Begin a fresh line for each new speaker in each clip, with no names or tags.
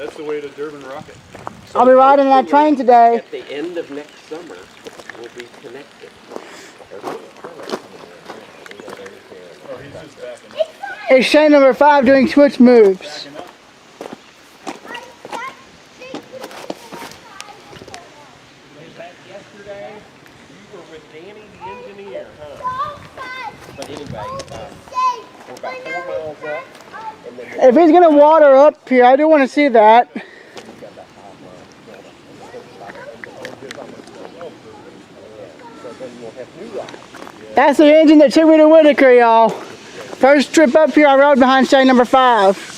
That's the way to Durbin Rocket.
So I'll be riding that train today.
At the end of next summer, we'll be connected.
Oh, he's just backing up.
It's Shane number 5 doing switch moves.
Backing up.
Yesterday, you were with Danny the engineer, huh? But anyway, we're about 4 miles up. And then
If he's gonna water up here, I do want to see that. That's the engine that took me to Whitaker, y'all. First trip up here, I rode behind Shane number 5.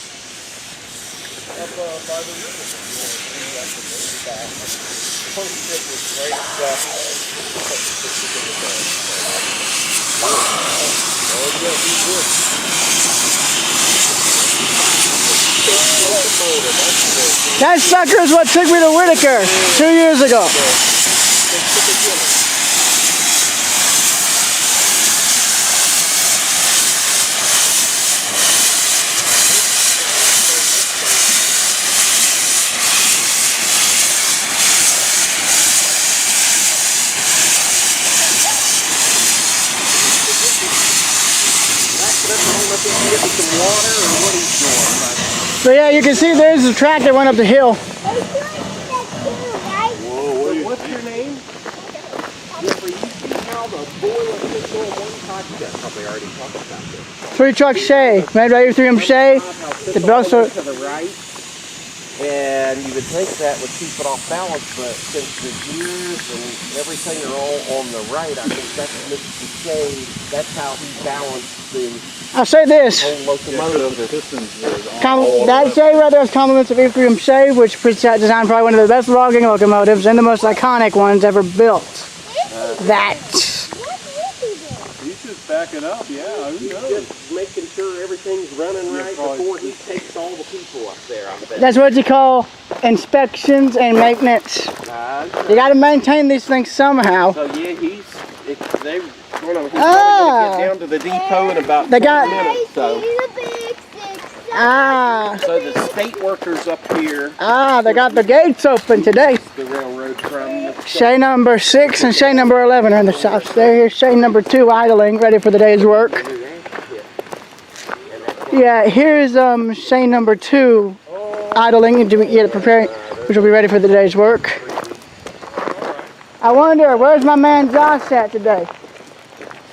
That sucker is what took me to Whitaker 2 years ago.
some water or what he's doing.
So yeah, you can see there's the track that went up the hill.
Whoa, what's your name? Jeffrey, you see how the boiler fits on one side? You guys probably already talked about this.
3 truck Shay, made by 3M Shay. The belts are
to the right. And you would think that would keep it off balance, but since the gears and everything are all on the right, I think that's Mr. Shay. That's how he balanced the
I'll say this.
whole locomotive.
The pistons were
That Shay right there is compliments of E3M Shay, which designed probably one of the best logging locomotives and the most iconic ones ever built. That.
He's just backing up, yeah, who knows?
Just making sure everything's running right before he takes all the people up there. I bet.
That's what you call inspections and maintenance. You got to maintain these things somehow.
So yeah, he's probably going to get down to the depot in about 20 minutes. So the state workers up here.
They got the gates open today.
The railroad from
Shay number 6 and Shay number 11 are in the shops. Here's Shay number 2 idling, ready for the day's work. Yeah, here's Shay number 2 idling to get it preparing, which will be ready for the day's work. I wonder, where's my man Josh at today?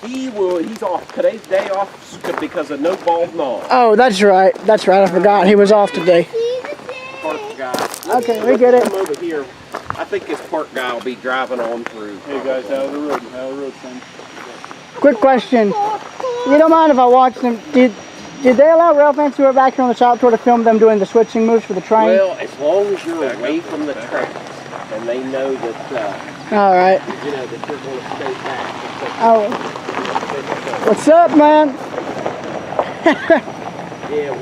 He's off. Today's day off because of no bald knob.
Oh, that's right. That's right. I forgot. He was off today.
Park guy.
Okay, we get it.
Come over here. I think this park guy will be driving on through.
Hey guys, out of the road, son.
Quick question. You don't mind if I watch them? Did they allow rail fans who are back here on the shop tour to film them doing the switching moves for the train?
Well, as long as you're away from the tracks and they know that,
all right.
you know, that you're going to stay back.
Oh. What's up, man?
Yeah,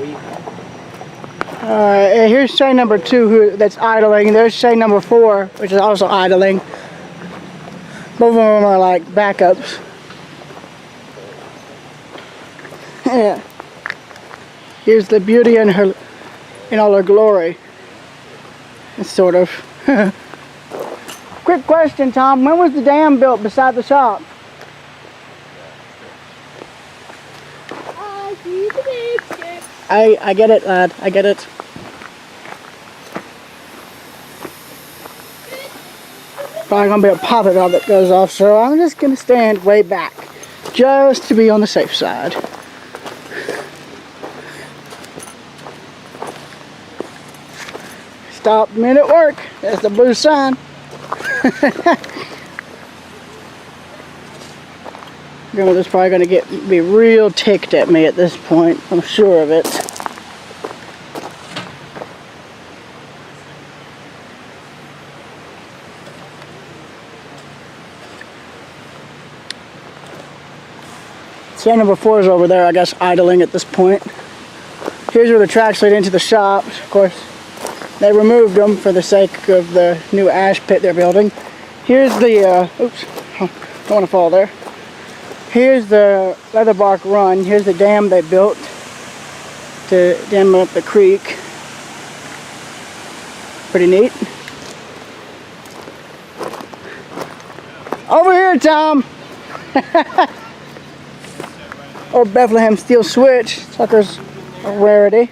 Alright, here's Shay number 2 that's idling. There's Shay number 4, which is also idling. Both of them are like backups. Yeah. Here's the beauty in all her glory. Sort of. Quick question, Tom. When was the dam built beside the shop? I get it, lad. I get it. Probably gonna be a poppet valve that goes off, so I'm just gonna stand way back, just to be on the safe side. Stop minute work. There's the blue sign. Grandmother's probably gonna be real ticked at me at this point. I'm sure of it. Shay number 4 is over there, I guess, idling at this point. Here's where the tracks lead into the shops. Of course, they removed them for the sake of the new ash pit they're building. Here's the, oops, don't want to fall there. Here's the Leatherbark Run. Here's the dam they built to dam up the creek. Pretty neat. Over here, Tom. Old Bethlehem steel switch. Sucker's a rarity.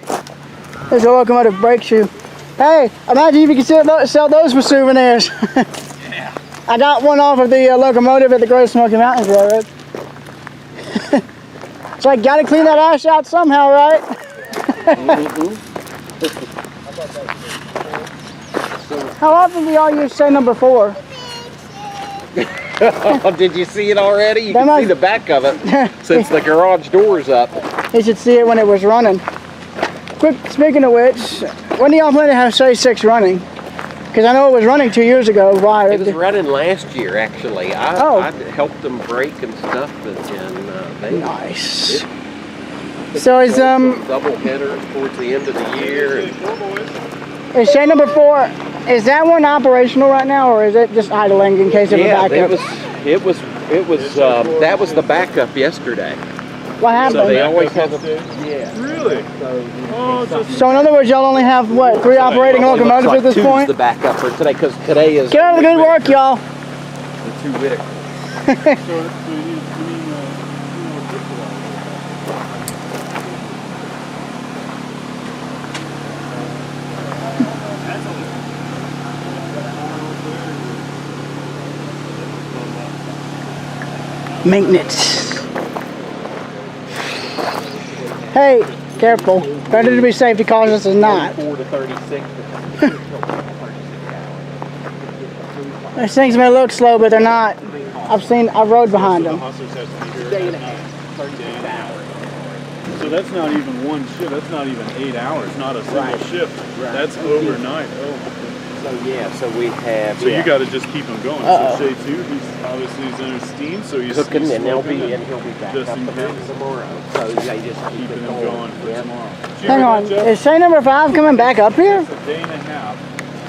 There's a locomotive brake shoe. Hey, imagine if you could sell those for souvenirs.
Yeah.
I got one off of the locomotive at the Great Smoky Mountains Railroad. So I gotta clean that ash out somehow, right? How often do y'all use say number 4?
Did you see it already? You
That
can see
might-
the back of it since the garage door's up.
You should see it when it was running. Quick, speaking of which, when do y'all plan to have say 6 running? Because I know it was running 2 years ago. Why?
It was running last year, actually. I helped them break and stuff, and they
Nice. So is
double headers towards the end of the year. And
is say number 4? Is that one operational right now, or is it just idling in case of a
yeah,
backup?
it was that was the backup yesterday.
What happened?
So they always have a
Really? Oh, just
So in other words, y'all only have what, 3 operating locomotives at this
two's
point?
the backup for today, because today is
Get out of the good work, y'all.
the 2 Whittaker.
so you mean
Maintenance. Hey, careful. Better to be safety cautious than not.
4 to 36.
These things may look slow, but they're not. I rode behind
the
them.
hustlers has to be here day and a half. Day and a half. So that's not even one shift. That's not even 8 hours. Not a single shift.
Right.
That's overnight. Oh.
So yeah, so we have.
So you got to just keep him going.
Uh-oh.
So Shay too, he's under steam, so he's
cooking,
he's
and he'll
smoking
be back
just
up
in
again
case.
tomorrow. So they just keep
Keeping
it
him going for
Yep.
tomorrow. Did you
Hang
hear
on.
that, Jeff?
Is say number 5 coming back up here?
It's a day and a half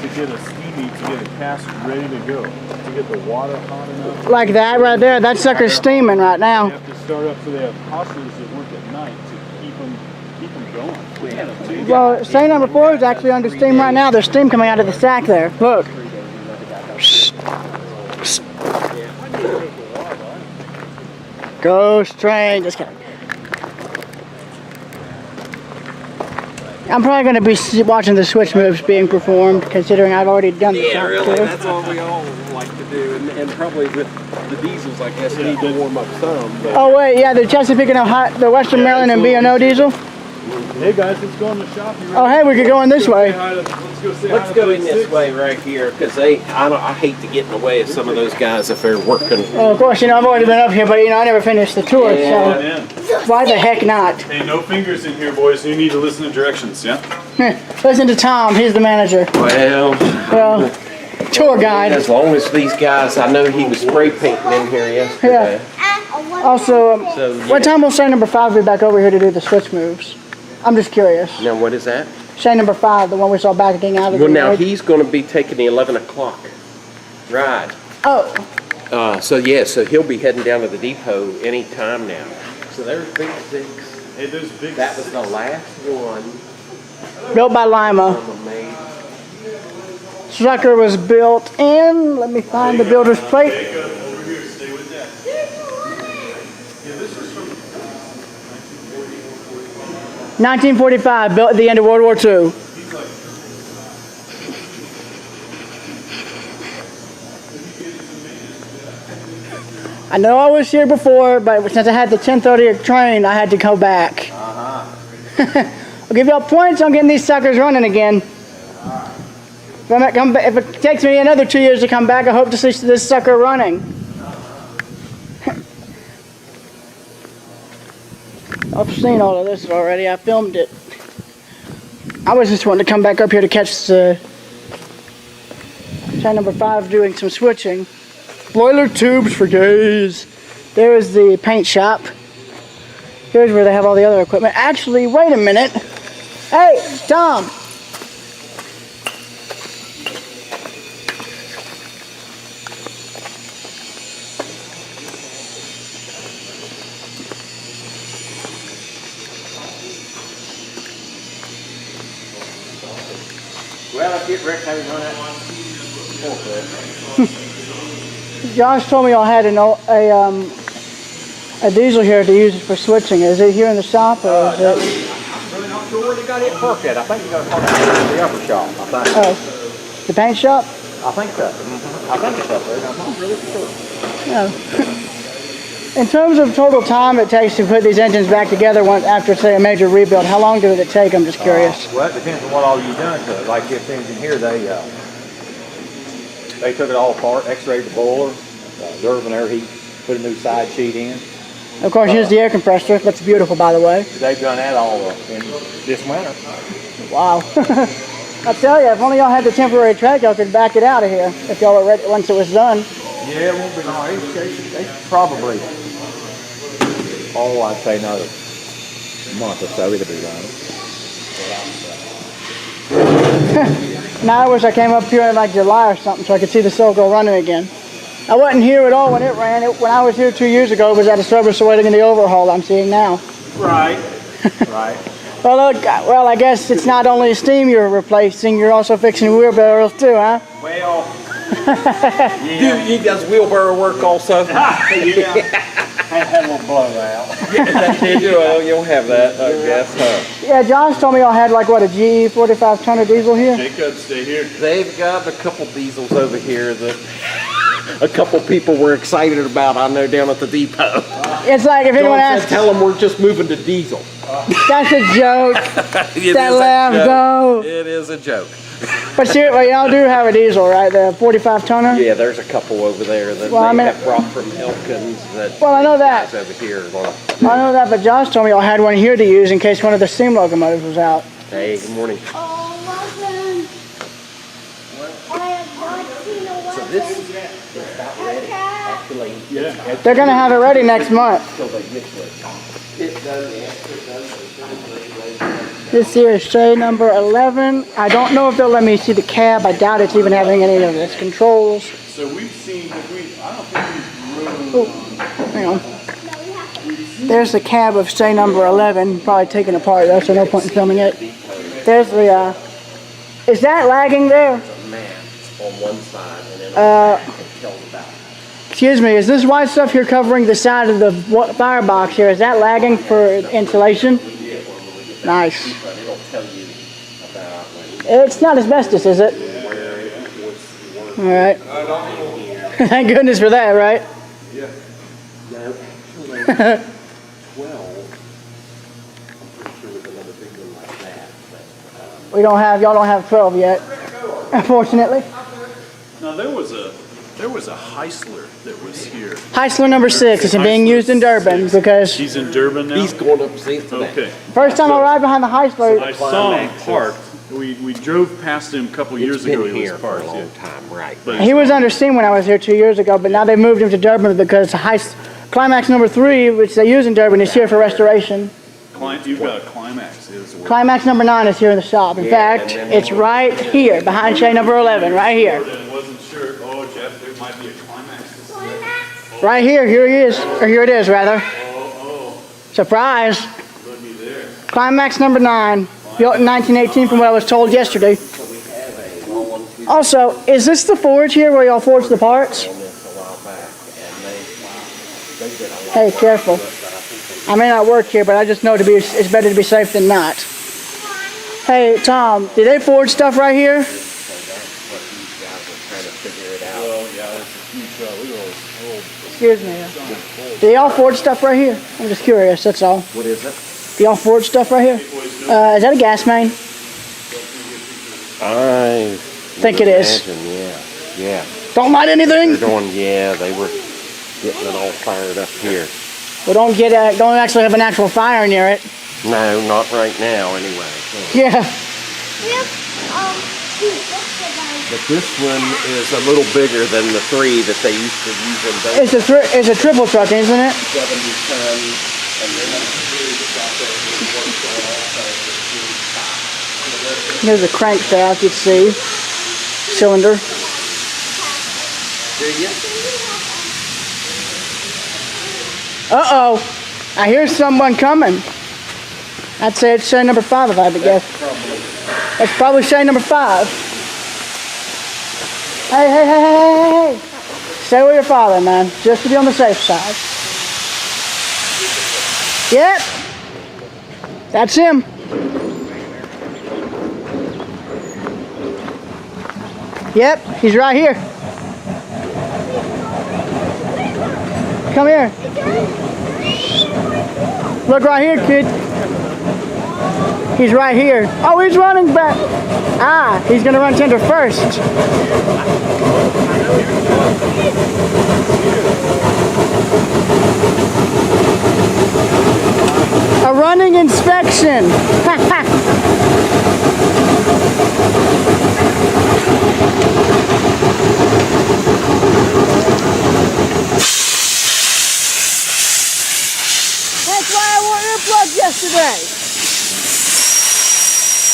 to get a steamy, to get a cask ready to go, to get the water hot enough.
Like that right there. That sucker's steaming right
They
now.
have to start up, so they have hustlers that work at night to keep them going.
Well, say number 4 is actually under steam right now. There's steam coming out of the stack there. Look. Ghost train. Just kidding. I'm probably going to be watching the switch moves being performed, considering I've already done the shop too.
That's all we all like to do, and probably with the diesels, I guess, need to warm up some. But
Oh wait, yeah, the Chesapeake and Ohio, the Western Maryland and B&O diesel.
Hey guys, let's go in the shop. You ready?
Oh hey, we could go in this way.
let's go in this way right here, because I hate to get in the way of some of those guys if they're working.
Oh, of course, I've already been up here, but I never finished the tour,
Yeah.
so why the heck not?
Hey, no fingers in here, boys. You need to listen to directions, yeah?
Listen to Tom, he's the manager.
Well,
Tour guide.
as long as these guys, I know he was spray painting in here yesterday.
Also,
So, yeah.
what time will Shane number 5 be back over here to do the switch moves? I'm just curious.
Now, what is that?
Shane number 5, the one we saw backing out of
Well,
the
now
road.
he's going to be taking the 11 o'clock ride.
Oh,
So yeah, so he'll be heading down to the depot any time now. So there's Big 6.
Hey, there's big.
That was the last one
built by Lima.
on the main.
Sucker was built in, let me find the builder's plate.
Over here, stay with that. Yeah, this is from
1945, built at the end of World War II. I know I was here before, but since I had the 10:30 train, I had to go back. I'll give y'all points on getting these suckers running again. If it takes me another 2 years to come back, I hope to see this sucker running. I've seen all of this already. I filmed it. I was just wanting to come back up here to catch the train number 5 doing some switching. Boiler tubes for gays. There is the paint shop. Here's where they have all the other equipment. Actually, wait a minute. Hey, Tom.
Well, if get Rick how to run that forklift.
Josh told me y'all had a diesel here to use for switching. Is it here in the shop or is it?
I'm really not sure where they got it parked at. I think you got it parked at the upper shop. I think.
Oh, the paint shop?
I think so. I think it's up there. I'm not really sure.
No. In terms of total time it takes to put these engines back together once after, say, a major rebuild, how long did it take? I'm just curious.
Well, it depends on what all you've done to it. Like this engine here, they took it all apart, x-rayed the boiler, Durbin air heat, put a new side sheet in.
Of course, here's the air compressor. That's beautiful, by the way.
They've done that all in this winter.
Wow. I tell you, if only y'all had the temporary track, y'all could back it out of here if y'all were ready once it was done.
Yeah, it won't be long. They probably, I'd say another month or so it'll be running.
Now I wish I came up here in like July or something so I could see the Silco running again. I wasn't here at all when it ran. When I was here 2 years ago, it was at a service waiting in the overhaul I'm seeing now.
Right. Right.
Well, look, well, I guess it's not only steam you're replacing, you're also fixing wheelbarrows too, huh?
Well.
He does wheelbarrow work also.
Yeah. Had a little blowout.
You don't have that, I guess, huh?
Yeah, Josh told me y'all had like, what, a GE 45 tonner diesel here?
Jacob, stay here.
They've got a couple diesels over here that a couple people were excited about, I know, down at the depot.
It's like if anyone
John said,
asks,
tell them we're just moving to diesel.
that's a joke.
It
That
is a
laugh,
joke.
go.
It is a joke.
But seriously, y'all do have a diesel, right? The 45 tonner?
Yeah, there's a couple over there that
Well, I
they
mean-
have brought from Elkins that
Well, I know that.
guys over here. Well,
I know that, but Josh told me y'all had one here to use in case one of the steam locomotives was out.
hey, good morning.
Oh, wasn't. I have not seen a weapon.
So this is about ready. Actually,
Yeah.
They're gonna have it ready next month.
till they get to it. It does, yeah, it does.
This here is tray number 11. I don't know if they'll let me see the cab. I doubt it's even having any of its controls.
So we've seen, I don't think we've drove.
Hang on. There's the cab of tray number 11. Probably taken apart though, so no point in filming it. There's the, is that lagging there?
Man, on one side and then it tells about it.
Excuse me, is this white stuff here covering the side of the firebox here? Is that lagging for insulation? Nice.
But it'll tell you about when
It's not asbestos, is it? All right. Thank goodness for that, right?
no, 12. I'm pretty sure there's another big one like that. But,
Y'all don't have 12 yet, unfortunately.
Now there was a Heisler that was here.
Heisler number 6 is being used in Durban because
He's in Durban now?
he's going up to see it today.
Okay.
first time I arrived behind the Heisler,
I saw him parked. We drove past him a couple years
It's been
ago. He
here
was
for a
parked.
long
Yeah.
time, right?
But
he was under steam when I was here 2 years ago, but now they moved him to Durban because Climax number 3, which they use in Durban, is here for restoration.
You've got a Climax. Is what
Climax number 9 is here in the shop. In fact, it's right here, behind tray number 11, right here.
I wasn't sure. Oh, Jeff, there might be a Climax.
Right here, here he is, or here it is rather. Surprise!
Look me there.
Climax number 9, built in 1918 from what I was told yesterday. Also, is this the forge here where y'all forge the parts? Hey, careful. I may not work here, but I just know it's better to be safe than not. Hey, Tom, did they forge stuff right here?
Well, yeah, it's a huge look at those
Excuse me. Do y'all forge stuff right here? I'm just curious, that's all.
What is it?
Do y'all forge stuff right here? Is that a gas main?
I
Think it is.
imagine, yeah.
Don't light anything?
They're doing, they were getting it all fired up here.
Well, don't actually have an actual fire near it.
No, not right now, anyway.
Yeah.
Yep. Two books about
But this one is a little bigger than the 3 that they used to use in those
It's a triple truck, isn't it?
70 ton, and then the 3 that's out there is worked on also.
Here's a crankshaft, you can see. Cylinder.
Do you?
Uh-oh. I hear someone coming. I'd say it's shade number 5 if I had to guess. It's probably shade number 5. Hey, hey, hey, hey, hey, hey! Stay with your father, man, just to be on the safe side. Yep. That's him. Yep, he's right here. Come here. Look right here, kid. He's right here. Oh, he's running back. Ah, he's gonna run tender first. A running inspection. That's why I wore earplugs yesterday.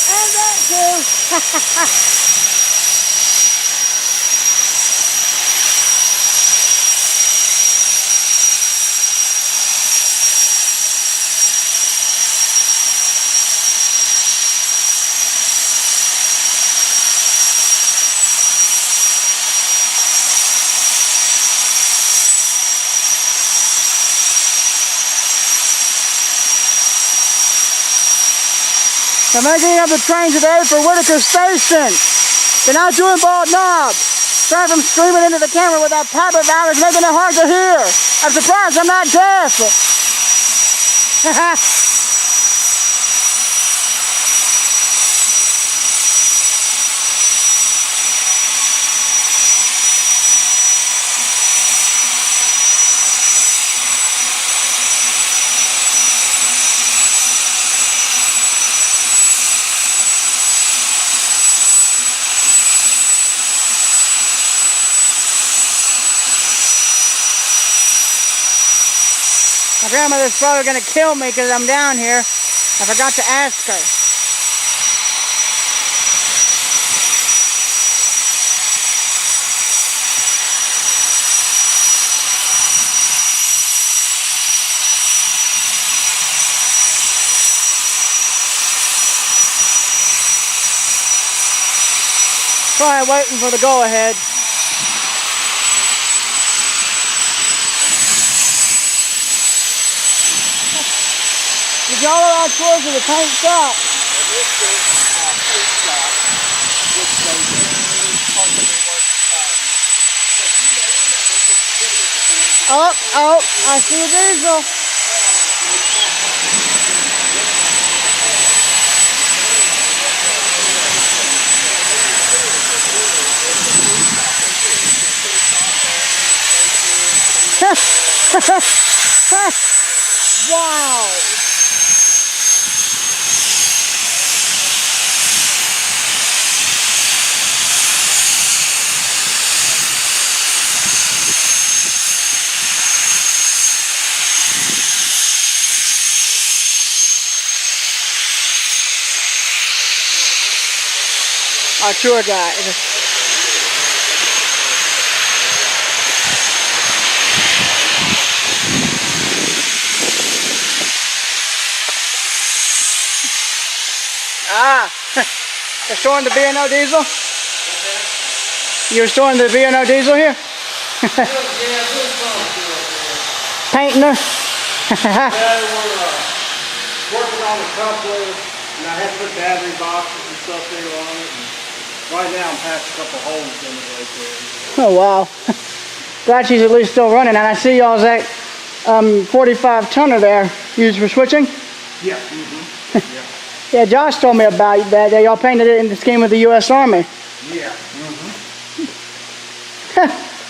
And that too. They're making up the train today for Whitaker Station. They're not doing Bald Knob. Sorry if I'm screaming into the camera with that papa valve, it's making it hard to hear. I'm surprised I'm not deaf. My grandmother's probably gonna kill me because I'm down here. I forgot to ask her. Probably waiting for the go-ahead. Did y'all around towards the paint shop? Oh, I see a diesel. Wow. Our tour guide. Ah, they're storing the B&O diesel? You're storing the B&O diesel here? Painting her?
Yeah, we're working on a couple, and I had to put battery boxes and stuff there on it. And right now I'm patching a couple holes in it right there.
Oh wow. Glad she's at least still running. And I see y'all's that 45 tonner there used for switching?
Yeah. Mm-hmm. Yeah.
Yeah, Josh told me about that. Y'all painted it in the scheme of the U.S. Army.
Yeah.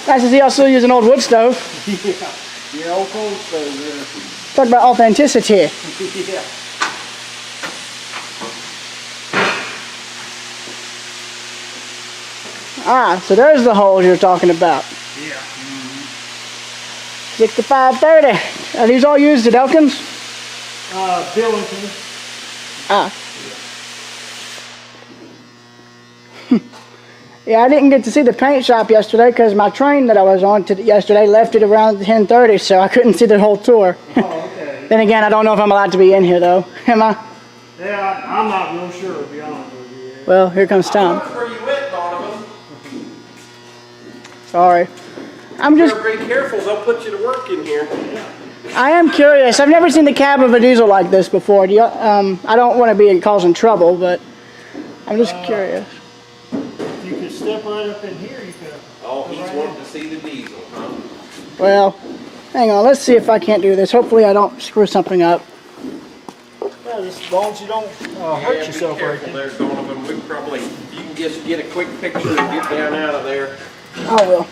Nice to see y'all still using old wood stove.
Yeah. Yeah, old coal stove.
Talk about authenticity.
Yeah.
Ah, so there's the holes you're talking about.
Yeah.
6530. Are these all used at Elkins?
Billington.
Ah. Yeah, I didn't get to see the paint shop yesterday because my train that I was on yesterday left it around 10:30, so I couldn't see the whole tour.
Oh, okay.
Then again, I don't know if I'm allowed to be in here though. Am I?
Yeah, I'm not real sure, to be honest with you.
Well, here comes Tom.
Where you went, Donovan?
Sorry. I'm just,
Better be careful, they'll put you to work in here.
I am curious. I've never seen the cab of a diesel like this before. Do you, I don't want to be causing trouble, but I'm just curious.
You could step right up in here, you could.
Oh, he's wanting to see the diesel, huh?
Well, hang on. Let's see if I can't do this. Hopefully I don't screw something up.
Yeah, just as long as you don't hurt yourself
be
right
careful
there.
there, Donovan. We probably, if you can just get a quick picture and get down out of there.
I will.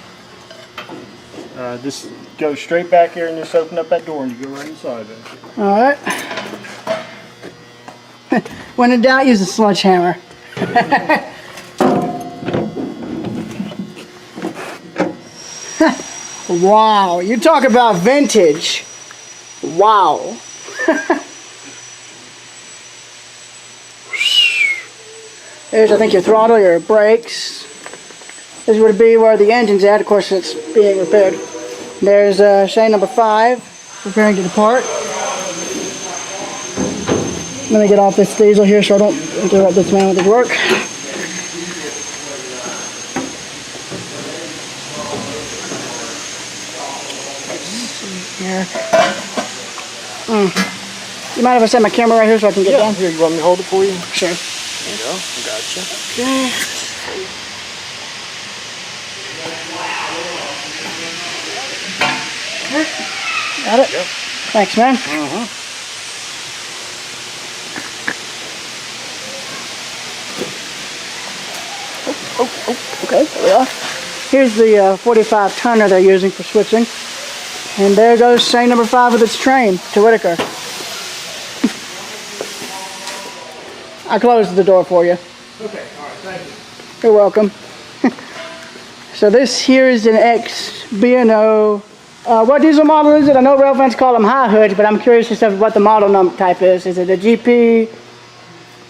Just go straight back here and just open up that door and you go right inside it.
All right. When in doubt, use a sledgehammer. Wow, you talk about vintage. Wow. There's, I think, your throttle, your brakes. This would be where the engine's at. Of course, it's being repaired. There's Shane number 5, preparing to depart. Let me get off this diesel here so I don't interrupt this man with his work. Here. You mind if I set my camera right here so I can get down?
Here, you want me to hold it for you?
Sure.
There you go. Gotcha.
Okay. Got it?
Yep.
Thanks, man. Okay, there we are. Here's the 45 tonner they're using for switching. And there goes Shane number 5 with its train to Whitaker. I closed the door for you.
Okay, all right, thank you.
You're welcome. So this here is an ex-B&O. What diesel model is it? I know rail fans call them high hoods, but I'm curious as to what the model number type is. Is it a GP?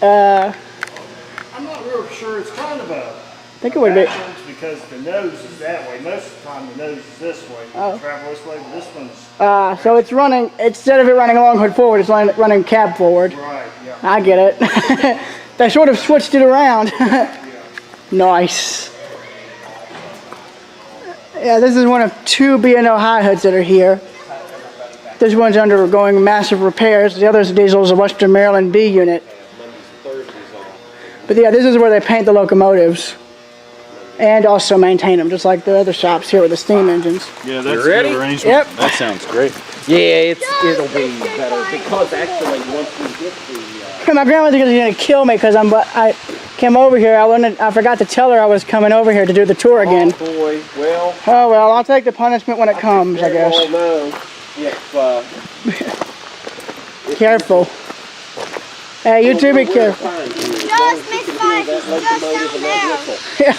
I'm not real sure. It's kind of a
I think it would be.
backwards because the nose is that way. Most of the time the nose is this way.
Oh.
Travel this way, but this one's
So it's running, instead of it running long hood forward, it's running cab forward.
right, yeah.
I get it. They sort of switched it around. Nice. Yeah, this is one of 2 B&O high hoods that are here. This one's undergoing massive repairs. The other diesel is a Western Maryland B unit. But yeah, this is where they paint the locomotives and also maintain them, just like the other shops here with the steam engines.
Yeah, that's
You ready?
the arrangement.
Yep.
That sounds great.
Yeah, it'll be better because actually once we get the
My grandmother's gonna kill me because I came over here. I forgot to tell her I was coming over here to do the tour again.
Oh boy, well,
Oh well, I'll take the punishment when it comes, I guess.
all know if
Careful. Hey, you too, be careful.
Just Miss Mike, just down there.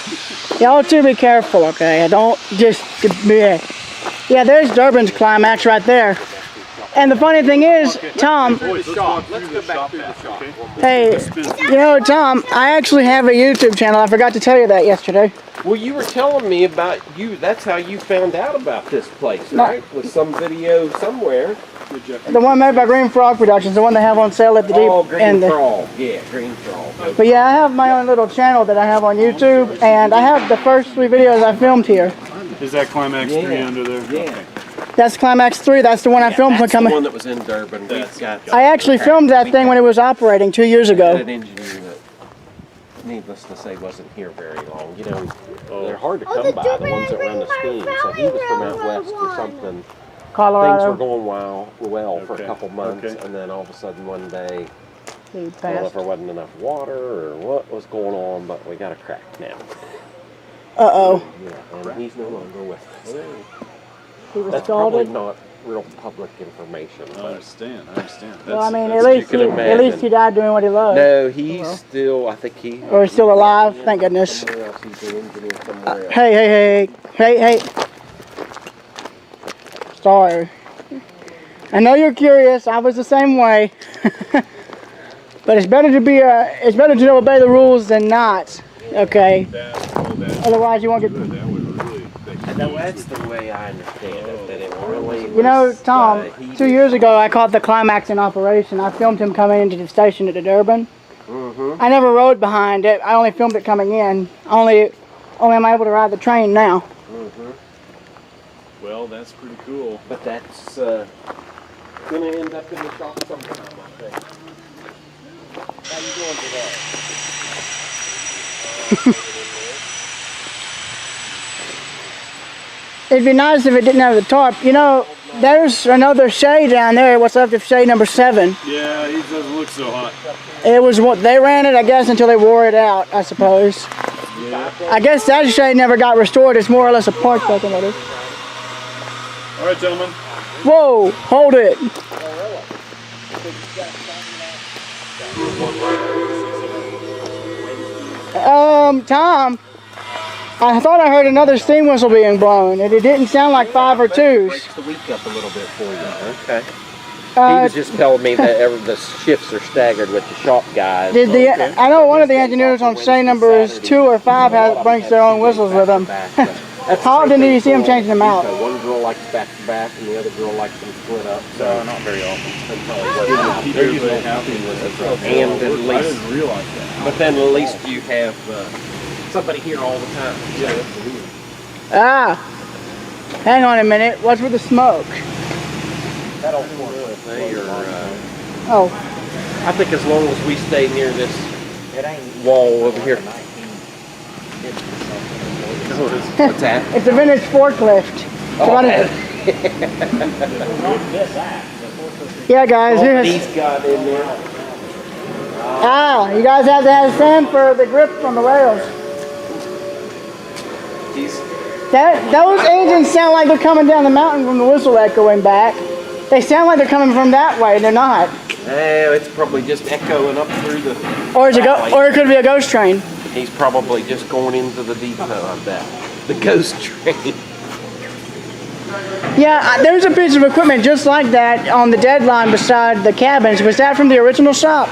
Y'all too, be careful, okay? Don't just yeah. There's Durbin's Climax right there. And the funny thing is, Tom.
Let's go back through the shop.
Hey, you know, Tom, I actually have a YouTube channel. I forgot to tell you that yesterday.
Well, you were telling me about you. That's how you found out about this place, right? With some video somewhere.
The one made by Green Frog Productions, the one they have on sale at the
Oh,
deep
Green
end.
Frog. Yeah, Green Frog.
But yeah, I have my own little channel that I have on YouTube, and I have the first 3 videos I filmed here.
Is that Climax 3 under there?
Yeah.
That's Climax 3. That's the one I filmed when
That's the
coming.
one that was in Durban. We've got.
I actually filmed that thing when it was operating 2 years
Got
ago.
an engineer that, needless to say, wasn't here very long. You know, they're hard to come
the
by, the ones that run the steam. So he was from out west or something. Things were
Colorado.
going well for a
Okay,
couple months,
okay.
and then all of a sudden one day,
He
I don't know
passed.
if there wasn't enough water or what was going on, but we got a crack now.
Uh-oh.
Yeah, and he's no longer with us.
He was
That's probably
scalded.
not real public information.
I
But
understand.
Well, I mean,
that's-
at least
you can
at least
imagine.
he died doing what he loved.
no, he's still. I think he.
Or he's still alive, thank goodness.
Somewhere else. He's an engineer somewhere else.
Hey. Sorry. I know you're curious. I was the same way. But it's better to obey the rules than not. Okay. Otherwise, you won't get.
No, that's the way I understand it. That it really.
You know,
was,
Tom.
he
2 years ago, I caught the Climax in operation. I filmed him coming into the station at the Durban.
Mm-hmm.
I never rode behind it. I only filmed it coming in. Only am I able to ride the train now.
Well, that's pretty cool.
But that's gonna end up in the shop sometime, I think. How you doing today?
It'd be nice if it didn't have the tarp. You know, there's another shade down there. What's left of shade number 7.
Yeah, he doesn't look so hot.
It was what they ran it, I guess, until they wore it out, I suppose.
Yeah.
I guess that shade never got restored. It's more or less a park locomotive.
All right, gentlemen.
Whoa, hold it. Tom, I thought I heard another steam whistle being blown, and it didn't sound like 5 or 2s.
Breaks the week up a little bit for you. Okay. He
Uh,
was just telling me that the shifts are staggered with the shop guys.
did the I know one of the engineers on shade numbers 2 or 5 brings their own whistles with them. How often do you see them changing them out?
One girl likes back to back, and the other girl likes them split up.
No, not very often.
Keep everybody happy with it.
And at
I
least,
didn't realize that.
but then at least you have somebody here all the time.
Yeah, that's weird.
Ah, hang on a minute. What's with the smoke?
They are,
Oh,
I think as long as we stay near this wall over here. What's that?
it's a vintage forklift. Yeah, guys, here's.
He's got in there.
Ah, you guys have to have sand for the grip on the rails. Those engines sound like they're coming down the mountain from the whistle echoing back. They sound like they're coming from that way. They're not.
It's probably just echoing up through the.
Or it could be a ghost train.
He's probably just going into the depot, I bet. The ghost train.
Yeah, there's a piece of equipment just like that on the deadline beside the cabins. Was that from the original shop?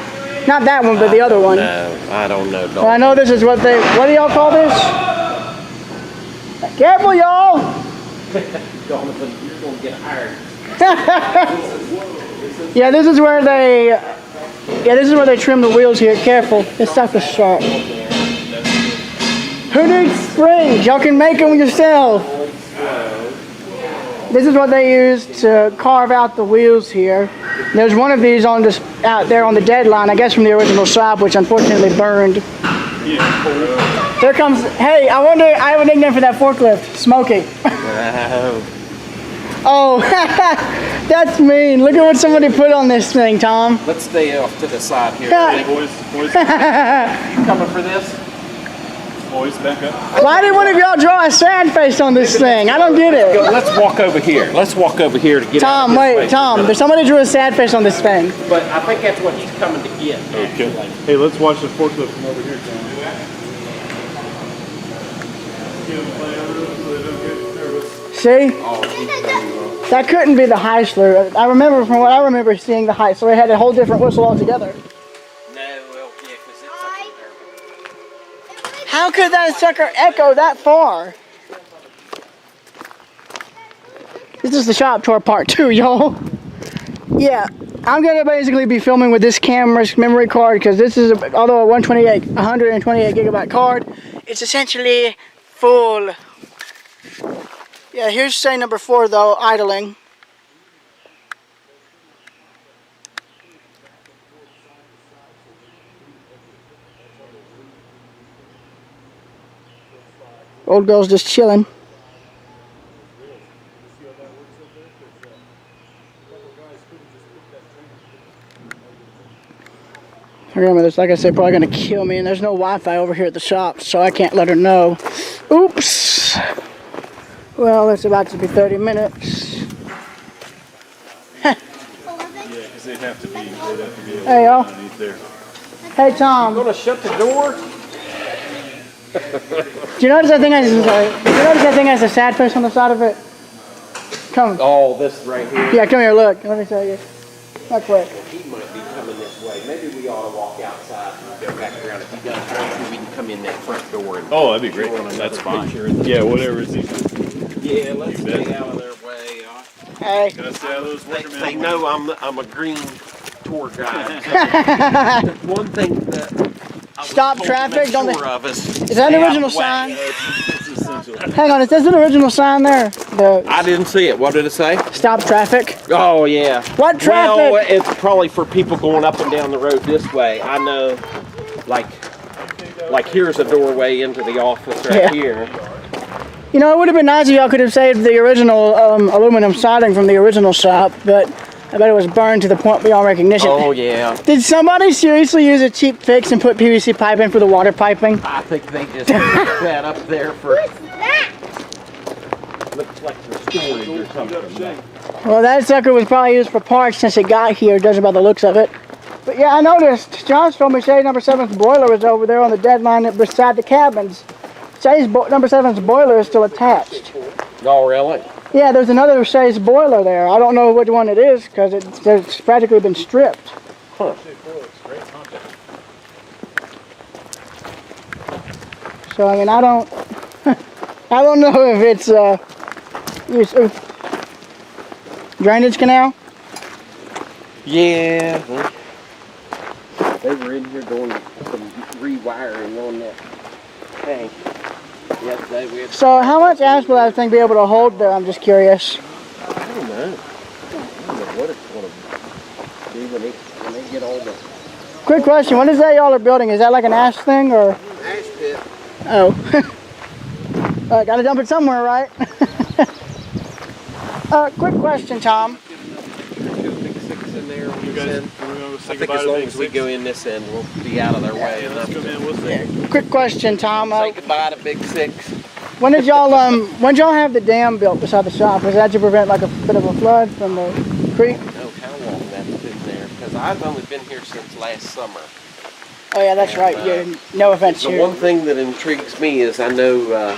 Not that one, but the other one.
No, I don't know.
Well, I know this is what do y'all call this? Careful, y'all!
Donovan, you're going to get hired.
Yeah, this is where they trim the wheels here. Careful, this stuff is sharp. Who needs springs? Y'all can make them yourself. This is what they use to carve out the wheels here. There's one of these on this out there on the deadline, I guess from the original shop, which unfortunately burned. There comes. Hey, I have a nickname for that forklift, Smokey. Oh, that's mean. Look at what somebody put on this thing, Tom.
Let's stay off to the side here.
Hey, boys,
You coming for this?
boys, back up.
Why did one of y'all draw a sad face on this thing? I don't get it.
Let's walk over here. Let's walk over here to get out
Tom,
of this
wait,
place.
Tom. There's somebody drew a sad face on this thing.
But I think that's what he's coming to get.
Okay. Hey, let's watch the forklift from over here, Tom.
See? That couldn't be the Heisler. From what I remember seeing the Heisler, it had a whole different whistle altogether.
No, well, yeah, because it's up there.
How could that sucker echo that far? This is the shop tour part 2, y'all. Yeah, I'm gonna basically be filming with this camera's memory card because this is, although a 128 gigabyte card, it's essentially full. Yeah, here's say number 4 though, idling. Old girl's just chilling. Her grandmother's, like I said, probably gonna kill me, and there's no Wi-Fi over here at the shop, so I can't let her know. Oops. Well, it's about to be 30 minutes.
Yeah, because they'd have to be able
Hey, y'all.
underneath there.
Hey, Tom.
Gonna shut the door?
Do you notice that thing has a sad face on the side of it? Come.
Oh, this right here.
Yeah, come here, look. Let me show you. Not quick.
He might be coming this way. Maybe we ought to walk outside and go back around. If he does, maybe we can come in that front door. And
Oh, that'd be great. That's fine. Yeah, whatever it's easy.
yeah, let's
You bet.
stay out of their way.
Hey.
Gotta stay out of those worker
They
men.
know I'm a green tour guide. One thing that I
Stop traffic, don't they?
Is
Is that an original sign? Hang on, is this an original sign there? The
I didn't see it. What did it say?
stop traffic.
Oh yeah.
What traffic?
Well, it's probably for people going up and down the road this way. I know, like here's a doorway into the office right
Yeah.
here.
You know, it would have been nice if y'all could have saved the original aluminum siding from the original shop, but I bet it was burned to the point beyond recognition.
Oh yeah.
Did somebody seriously use a cheap fix and put PVC pipe in for the water piping?
I think they just put that up there for.
That.
Looks like for storage or something.
Well, that sucker was probably used for parts since it got here, judging by the looks of it. But yeah, I noticed. Josh told me Shade number 7's boiler was over there on the dead line beside the cabins. Shay's number 7's boiler is still attached.
Oh really?
Yeah, there's another Shay's boiler there. I don't know which one it is because it's practically been stripped.
Huh.
So I mean, I don't know if it's drainage canal.
Yeah. They were in here doing some rewiring on that tank. Yes, they would.
So how much ash will that thing be able to hold there? I'm just curious.
I don't know. I don't know what it's going to be when they get all the
Quick question, what is that y'all are building? Is that like an ash thing or?
ash pit.
Oh. Gotta dump it somewhere, right? Quick question, Tom.
Two big six in there on
You
this
guys,
end.
we're gonna
I
say
think
goodbye
as
to
long
Big
as we
Six.
go in this end, we'll be out of their way
Yeah,
enough
let's come
to
in. We'll see.
Quick question, Tom.
say goodbye to Big Six.
When did y'all have the dam built beside the shop? Was that to prevent like a bit of a flood from the creek?
I don't know how long that's been there because I've only been here since last summer.
Oh yeah, that's right. No offense
The
here.
one thing that intrigues me is I know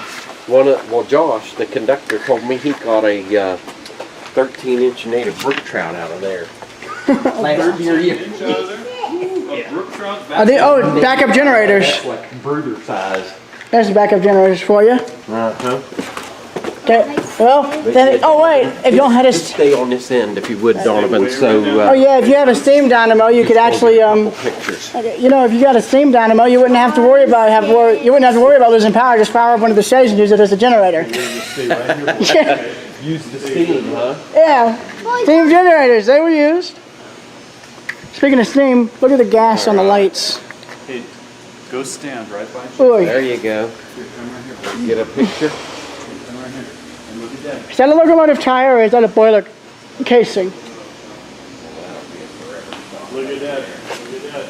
Josh, the conductor, told me he caught a 13-inch native brook trout out of there. Last year,
Inch out of there? A brook trout
Are they, backup generators.
That's like brooder size.
There's the backup generators for you.
Uh-huh.
Okay. Well, then. Oh wait, if y'all had a.
Stay on this end if you would, Donovan. So.
Oh yeah, if you had a steam dynamo, you could actually
Pictures.
Okay, you know, if you got a steam dynamo, you wouldn't have to worry about losing power. Just fire up one of the stations and use it as a generator. Yeah.
Use the steam, huh?
Yeah. Steam generators, they were used. Speaking of steam, look at the gas on the lights.
Hey, go stand right by.
Oy.
There you go. Get a picture.
And look at that.
Is that a locomotive tire or is that a boiler casing?
Look at that. Look at that.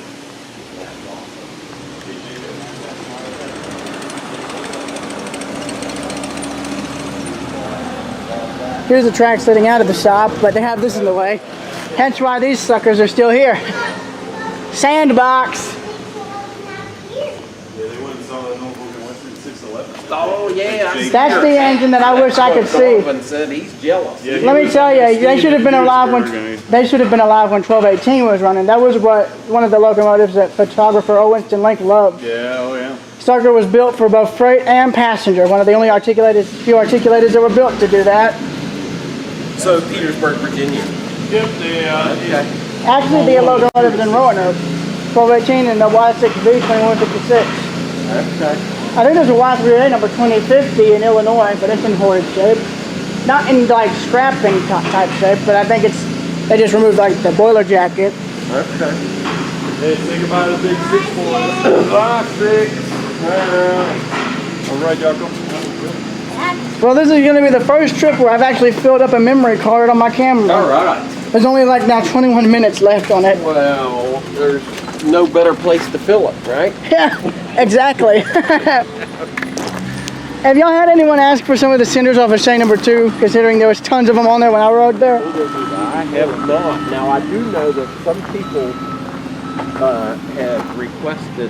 Here's the tracks leading out of the shop, but they have this in the way. Hence why these suckers are still here. Sandbox.
Yeah, they went and saw that Norfolk and Western 611.
Oh yeah.
That's the engine that I wish I could see.
Donovan said he's jealous.
Yeah, he
Let me
was
tell you, they
staying
should have
in
been alive when
Petersburg,
they should have been alive when 1218 was running. That was one of the locomotives that photographer O. Winston Link loved.
Yeah, oh yeah.
Sucker was built for both freight and passenger. One of the only few articulators that were built to do that.
So Petersburg, Virginia.
Yep, they,
Okay.
Actually, the locomotives in Roanoke, 1218 and the Y6V 2156.
Okay.
I think there's a Y3A number 2050 in Illinois, but it's in horrid shape. Not in like scrapping type shape, but I think they just removed like the boiler jacket.
Okay.
hey, think about a big 6 boys. 5, 6. All right, Jacob.
Well, this is going to be the first trip where I've actually filled up a memory card on my camera.
All right.
There's only like now 21 minutes left on it.
Well, there's no better place to fill it, right?
Yeah, exactly. Have y'all had anyone ask for some of the cinders off of Shane number 2, considering there was tons of them on there when I rode there?
I have not. Now, I do know that some people have requested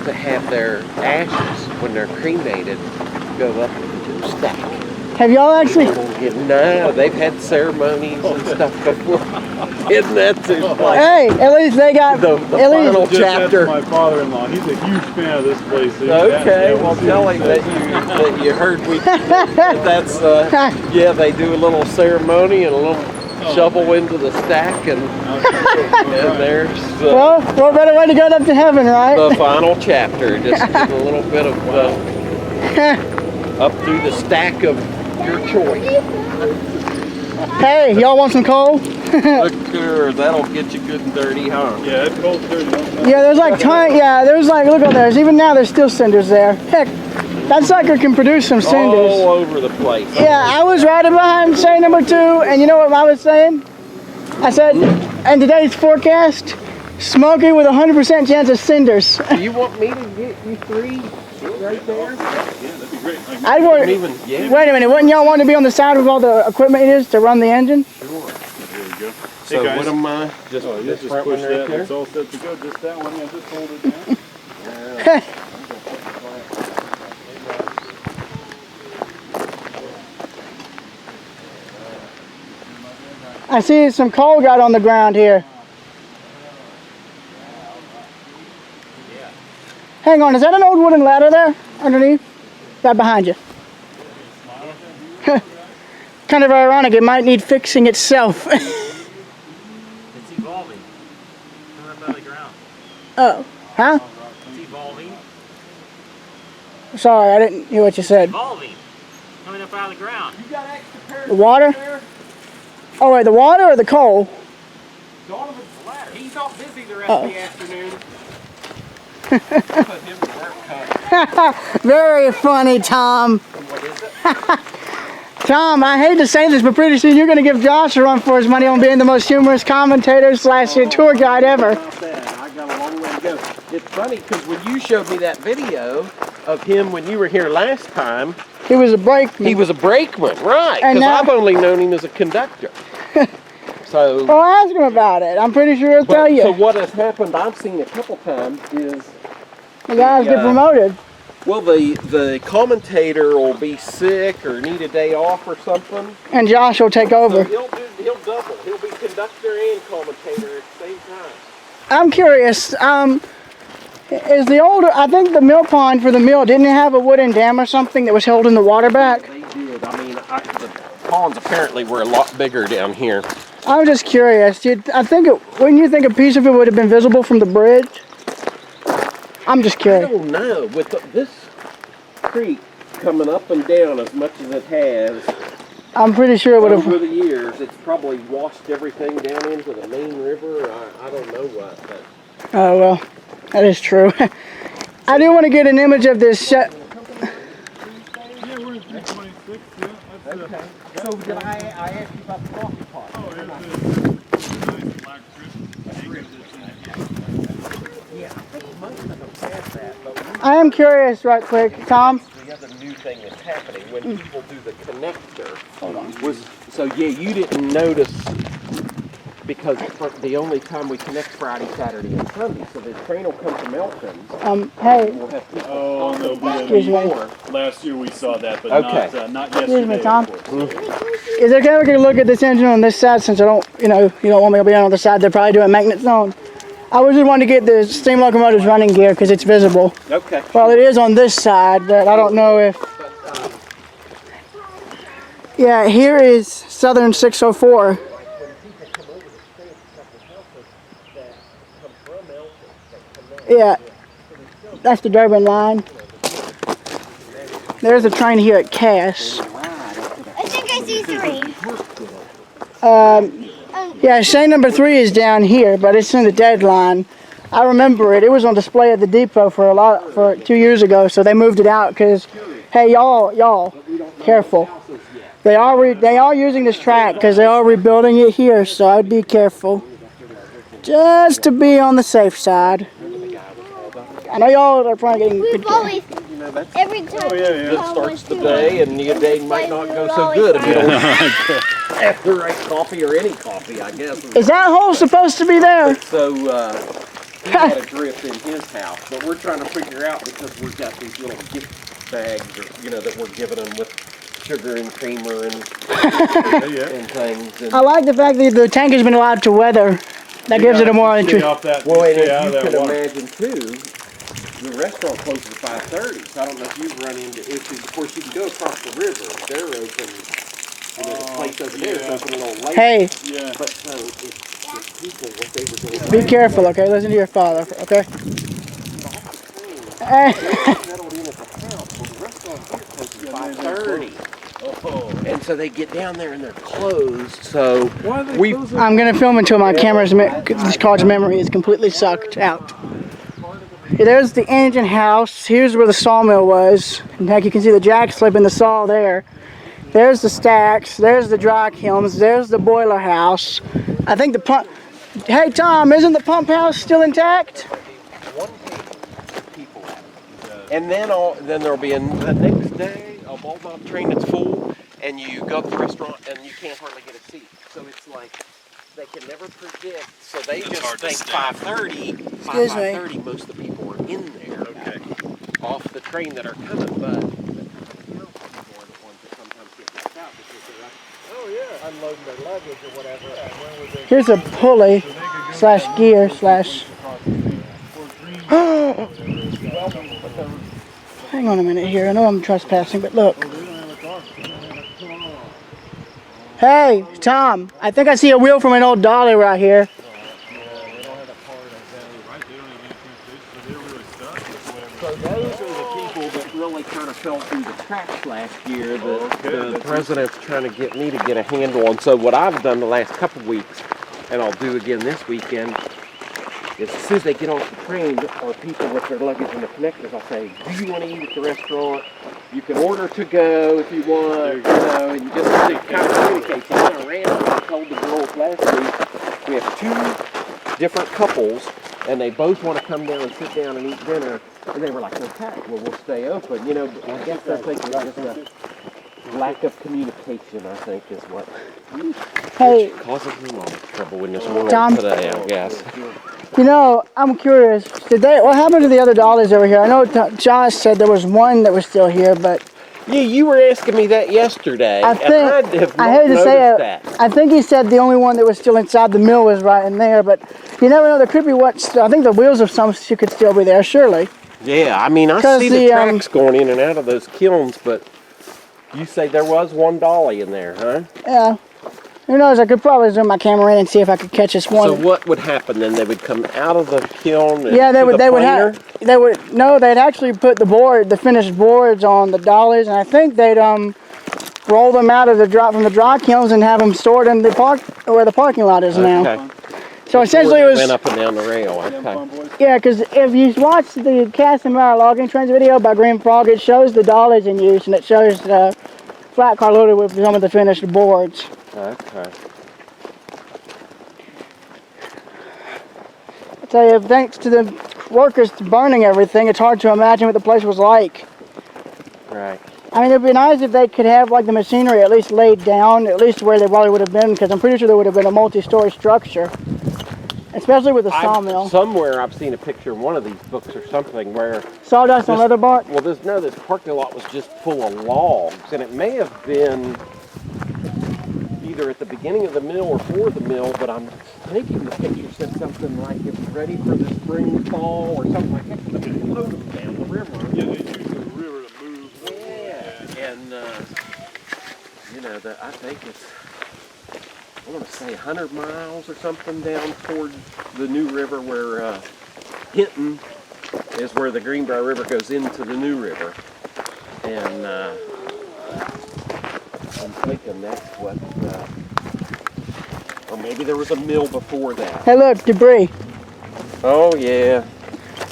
to have their ashes, when they're cremated, go up into the stack.
Have y'all actually?
No, they've had ceremonies and stuff before. Isn't that too funny?
Hey, at least they got
The
at
final
least.
Just asked
chapter.
my father-in-law. He's a huge fan of this place. So
Okay, well tell him that you heard we that's yeah, they do a little ceremony and a little shovel into the stack, and there's
Well, what better way to go up to heaven, right?
the final chapter. Just get a little bit of up through the stack of your choice.
Hey, y'all want some coal?
Look there, that'll get you good and dirty, huh?
Yeah, it's cold dirty.
Yeah, there's like there's like, look on there. Even now there's still cinders there. Heck, that sucker can produce some cinders.
All over the place.
Yeah, I was riding behind say number 2, and you know what I was saying? I said, in today's forecast, smoky with 100% chance of cinders.
Do you want me to get you 3 right there?
Yeah, that'd be great.
I want.
Even, yeah.
Wait a minute, wouldn't y'all want to be on the side with all the equipment it is to run the engine?
There we go.
So
Hey guys.
what am I? Just
Oh, you
this
just
front
push
one right
that.
there?
It's all set to go. Just that one. Yeah, just hold it down.
I see some coal got on the ground here. Hang on, is that an old wooden ladder there underneath? Right behind you. Kind of ironic, it might need fixing itself.
It's evolving. Coming up out of the ground.
Oh, huh?
It's evolving.
Sorry, I didn't hear what you said.
Evolving. Coming up out of the ground.
The water? Oh wait, the water or the coal?
Donovan's the ladder. He's not busy the rest
Oh.
of the afternoon. Put him to work,
Very funny, Tom.
What is it?
Tom, I hate to say this, but pretty soon you're going to give Josh a run for his money on being the most humorous commentator / tour guide ever.
I got a long way to go. It's funny because when you showed me that video of him when you were here last time,
He was a brakeman.
he was a brakeman, right?
And
Because
now-
I've only known him as a conductor. So,
Well, ask him about it. I'm pretty sure he'll tell you.
so what has happened, I've seen a couple times, is
The guys get promoted.
well, the commentator will be sick or need a day off or something.
And Josh will take
So
over.
he'll double. He'll be conductor and commentator at the same time.
I'm curious, is the older, I think the mill pond for the mill, didn't it have a wooden dam or something that was holding the water back?
They did. I mean, the ponds apparently were a lot bigger down here.
I'm just curious. Wouldn't you think a piece of it would have been visible from the bridge? I'm just
I
curious.
don't know. With this creek coming up and down as much as it has
I'm pretty sure it would have.
over the years, it's probably washed everything down into the main river. I don't know what, but
Oh, well, that is true. I do want to get an image of this.
Yeah, we're in 326. Yeah, that's
okay. So did I ask you about the coffee pot?
Oh, yeah, nice black Christmas.
Yeah, I think most of them have that, but
I am curious, right quick, Tom.
the other new thing that's happening when people do the connector was, so yeah, you didn't notice because for the only time we connect Friday, Saturday, and Sunday, so the train will come from Elkins.
Hey,
We'll have people
Oh,
stopping
no,
back
excuse me.
before.
Last year we saw that, but
Okay.
not
Excuse
yesterday.
me, Tom.
of course.
Is it okay we can look at this engine on this side since I don't, you don't want me to be on the other side? They're probably doing maintenance on. I was just wanting to get the steam locomotive's running gear because it's visible.
Okay.
Well, it is on this side, but I don't know if. Yeah, here is Southern 604. Yeah, that's the Durban line. There's a train here at Cass.
I think I see 3.
Yeah, say number 3 is down here, but it's in the deadline. I remember it. It was on display at the depot for 2 years ago, so they moved it out because, hey, y'all, careful. They are using this track because they are rebuilding it here, so I'd be careful. Just to be on the safe side. I know y'all are probably getting
We've always, every time
Oh, yeah.
It starts the day, and your day might not go so good if you don't have the right coffee or any coffee, I guess.
Is that hole supposed to be there?
So, he had a drift in his house, but we're trying to figure out because we've got these little gift bags, or, that we're giving them with sugar and creamer and things. And,
I like the fact that the tank has been allowed to weather. That gives it a more
Stay
interest.
off that.
well, and
stay
as
out of
you
that
can
water.
imagine too, the restaurant closes at 5:30, so I don't know if you've run into issues. Of course, you can go across the river. They're open And there's a place over there that's opening on late.
Hey,
Yeah.
But so it's the people, what they were doing.
be careful, okay? Listen to your father, okay?
Settled in at the house. Well, the restaurant here closes at 5:30.
Oh.
And so they get down there and they're closed. So
Why are they
we
closing?
I'm gonna film until my this car's memory is completely sucked out. Yeah, there's the engine house. Here's where the sawmill was. And heck, you can see the jack slip in the saw there. There's the stacks. There's the dry kilns. There's the boiler house. I think the pump. Hey Tom, isn't the pump house still intact?
one people. And then there'll be the next day a ball mouth train that's full, and you go to the restaurant and you can't hardly get a seat. So it's like they can never predict. So they just think 5:30. By
Excuse me.
5:30, most of the people are in there. Okay. Off the train that are coming, but the people are the ones that sometimes get left out because they're unloading their luggage or whatever.
Here's a pulley slash gear slash. Hang on a minute here. I know I'm trespassing, but look. Hey, Tom. I think I see a wheel from an old dolly right here.
So those are the people that really kind of fell through the cracks last year that the president's trying to get me to get a handle on. So what I've done the last couple of weeks, and I'll do again this weekend, is as soon as they get off the train, or people with their luggage and the connectors, I'll say, do you want to eat at the restaurant? You can order to go if you want, and you just kind of communicate. So when I ran up and told the girls last week, we have 2 different couples, and they both want to come down and sit down and eat dinner. And they were like, okay, well, we'll stay open. But I guess they're thinking just a lack of communication, I think, is what
Hey,
causes a lot of trouble in this world
Tom?
today, I guess.
you know, I'm curious. What happened to the other dollies over here? I know Josh said there was one that was still here, but
Yeah, you were asking me that yesterday,
I
and
think
I have not
I hate to say
noticed
it.
that.
I think he said the only one that was still inside the mill was right in there, but you never know. There could be what. I think the wheels of some could still be there, surely.
Yeah, I mean, I
'Cause
see
the,
the tracks going in and out of those kilns, but you say there was one dolly in there, huh?
Yeah. Who knows? I could probably zoom my camera in and see if I could catch this one.
So what would happen then? They would come out of the kiln and
Yeah, they
to
would.
the
They would
planer?
have. They'd actually put the finished boards on the dollies, and I think they'd roll them out of from the dry kilns and have them stored in the where the parking lot is now.
Okay.
So essentially, it was.
Went up and down the rail. Okay.
Yeah, because if you watch the Cass and Mara logging trends video by Green Frog, it shows the dollies in use, and it shows the flat car loaded with some of the finished boards.
Okay.
I tell you, thanks to the workers burning everything, it's hard to imagine what the place was like.
Right.
I mean, it'd be nice if they could have like the machinery at least laid down, at least where they probably would have been, because I'm pretty sure there would have been a multi-story structure, especially with the sawmill.
Somewhere I've seen a picture in one of these books or something where
Sawdust and leather bark.
well, this parking lot was just full of logs, and it may have been either at the beginning of the mill or for the mill, but I'm thinking the picture said something like it was ready for the spring fall or something like that. But they load them down the river.
Yeah, they use the river to move.
Yeah, and I think it's, I want to say 100 miles or something down toward the New River where Hinton is where the Greenbrier River goes into the New River. And I'm thinking that's what, or maybe there was a mill before that.
Hey, look, debris.
Oh yeah.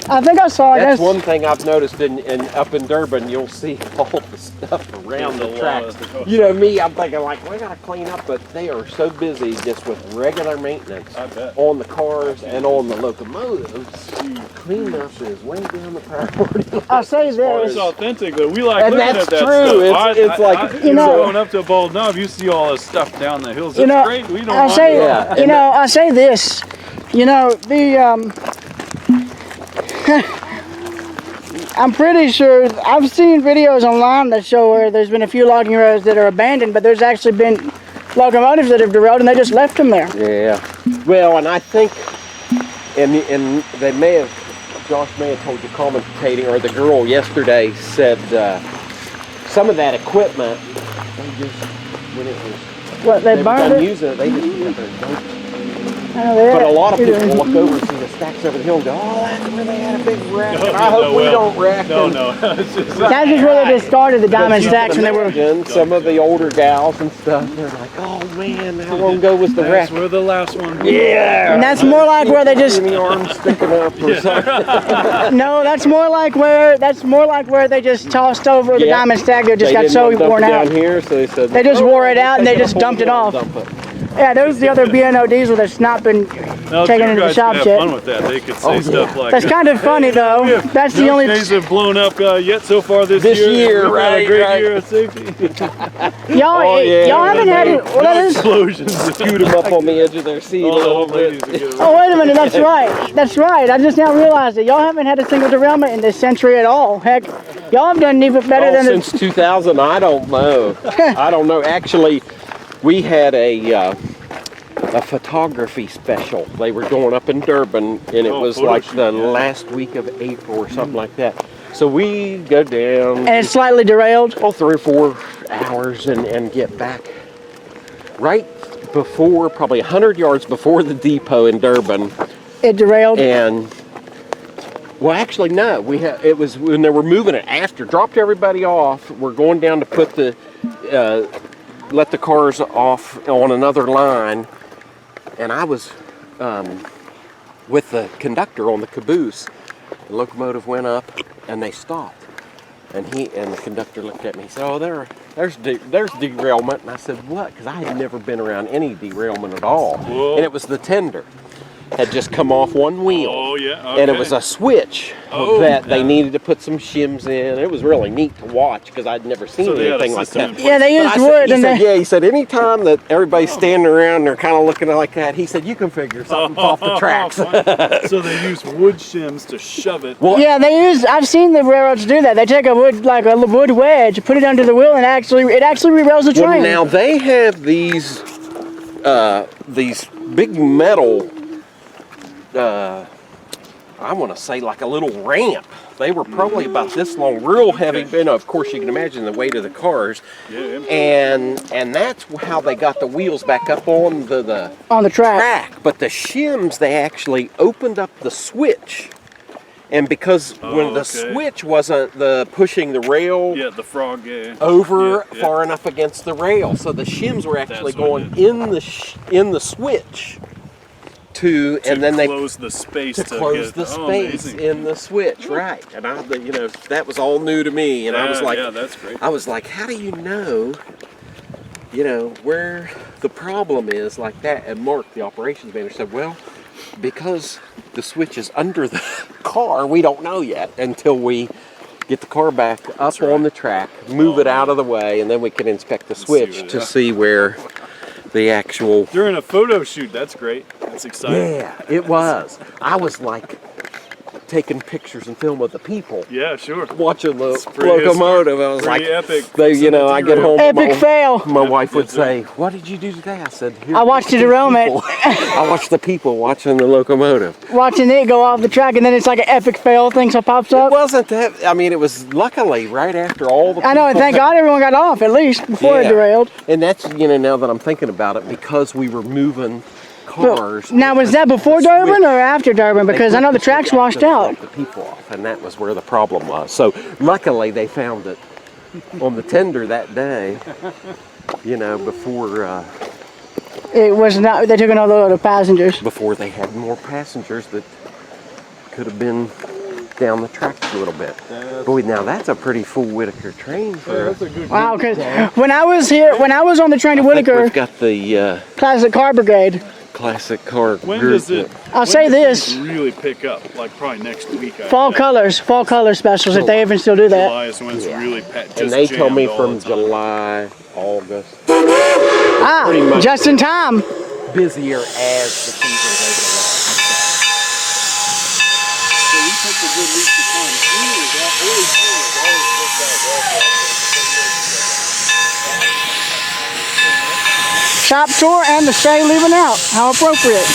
I think I saw.
That's one thing I've noticed up in Durban. You'll see all the stuff around the tracks. You know me, I'm thinking like, we gotta clean up, but they are so busy just with regular maintenance on the cars and on the locomotives. Cleanup is way down the priority line.
I'll say
It's
this.
authentic though. We like
And
looking
that's
at that
true.
stuff.
It's like,
you know-
going up to Bald Knob, you see all this stuff down the hills.
You
It's
know,
great. We don't
I'll
mind
say,
it.
Yeah.
I'll say this. You know, I'm pretty sure I've seen videos online that show where there's been a few logging roads that are abandoned, but there's actually been locomotives that have derailed and they just left them there.
Yeah. Well, and I think, and they may have, Josh may have told you commentating, or the girl yesterday said some of that equipment, they just when it was.
What, they
They were
burned
done
it?
using it. They just put it in dirt.
I know they
But a
had-
lot of
either-
people look over and see the stacks over the hill and go, "Oh, that's where they had a big wreck." And I
No,
hope we
well,
don't wreck.
No,
and-
no. It's just,
That's just where they just started the diamond
You
stacks
can
when they were.
imagine some of the older gals and stuff. They're like, "Oh man, how long ago was the wreck?"
that's where the last one was.
Yeah.
And that's more like where they just.
Any arms sticking up or something.
No, that's more like where they just tossed over the
Yeah.
diamond stack. They just
They
got
didn't
so
want to dump
worn
it
out.
down here, so they said
They just wore it out and they just dumped it off.
Dump it.
Yeah, there's the other B&O diesel that's not been
Now,
taken
you
into the
guys
shop
could have
yet.
fun with that. They could say
Oh,
stuff like
That's kind of funny though. That's the
no
only.
trains have blown up yet so far this
This year,
We've had
right,
a great
right.
year of safety.
Y'all,
Oh, yeah.
y'all haven't had it. Well, that is.
Explosions.
Scoot them up on the edge of their seat a
All the
little
old ladies
bit.
will get
Oh wait a minute, that's right. That's right. I just now realized that y'all haven't had a single derailment in this century at all. Heck, y'all have done even better
Oh,
than
since 2000, I don't know. I don't know. Actually, we had a photography special. They were going up in Durban, and it
Oh,
was
photo
like
shoot,
the
yeah.
last week of April or something like that. So we go down,
and it's slightly derailed.
3 or 4 hours and get back right before, probably 100 yards before the depot in Durban.
It derailed.
And well, actually, no. It was when they were moving it after. Dropped everybody off. We're going down to put the let the cars off on another line, and I was with the conductor on the caboose. The locomotive went up, and they stopped. And the conductor looked at me. He said, "Oh, there's derailment." And I said, "What?" Because I had never been around any derailment at all.
Whoa.
And it was the tender had just come off one wheel.
Oh, yeah.
And it
okay.
was a switch
Oh,
that they
yeah.
needed to put some shims in. It was really neat to watch because I'd never seen
So they had a
anything like
system in
that.
place.
Yeah, they
But
used
I said-
wood
he
and
said,
they.
yeah, he said anytime that everybody's standing around and they're kind of looking like that, he said, you can figure something off the tracks.
So they use wood shims to shove it.
Well,
Yeah, they use. I've seen the railroads do that. They take a wood wood wedge, put it under the wheel, and it actually derails the
well,
train.
now they have these big metal, I want to say like a little ramp. They were probably about this long, real heavy. You know, of course, you can imagine the weight of the cars.
Yeah.
And that's how they got the wheels back up on the
on the track.
track. But the shims, they actually opened up the switch. And because when the
okay.
switch wasn't pushing the rail
Yeah, the frog. Yeah.
over
Yeah, yeah.
far enough against the rail, so the shims were actually
That's what
going
it
in the switch and then they
close the space
to close
get,
the
oh,
space
amazing.
in the switch, right? And that was all new to me, and I was like,
yeah, that's great.
I was like, how do you know where the problem is like that? And Mark, the operations manager, said, well, because the switch is under the car, we don't know yet until we get the car back up on the track, move it out of the way, and then we can inspect the switch
what-
to
yeah.
see where the actual.
During a photo shoot, that's great. That's exciting.
Yeah, it was. I was like taking pictures and film of the people
Yeah, sure.
watching the
pretty
locomotive. I was
Pretty
like,
epic.
I get home.
Epic fail.
My wife would
Yes, sir.
say, "What did you do today?" I said, "Here,
I watched the
these
derailment."
people." I watched the people watching the locomotive.
Watching it go off the track, and then it's like an epic fail thing, so it pops
It
up.
wasn't that. I mean, it was luckily right after all the.
I know, and
people
thank
had-
God everyone got off at least before it
Yeah.
derailed.
And that's now that I'm thinking about it, because we were moving cars.
Now, was that before Durban or after Durban?
They
Because I
took
know the track's
switch
washed
to
out.
let the people off, and that was where the problem was. So luckily they found it on the tender that day. Before
It was not. They took another load of passengers.
before they had more passengers that could have been down the tracks a little bit. Boy, now that's a pretty full Whitaker train for.
That's a good
Wow, because when I was on the train to
I think
Whitaker,
we've got the
Classic Car Brigade.
classic car
When
group.
does it?
I'll
when
say
does
this.
things really pick up? Like probably next week.
Fall color specials, if they even still do that.
July is when it's really just
And they told me
jammed all
from
the time.
July, August,
Ah,
pretty much.
just in time.
busier as the season goes along.
So we took the good weeks to find early spring is always worked out well.
Shop tour and the stay leaving out. How appropriate.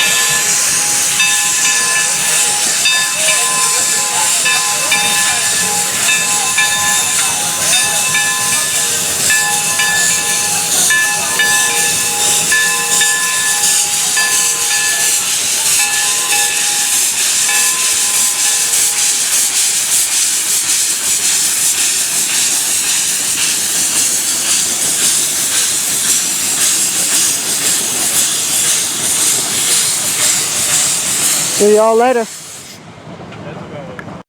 See y'all later.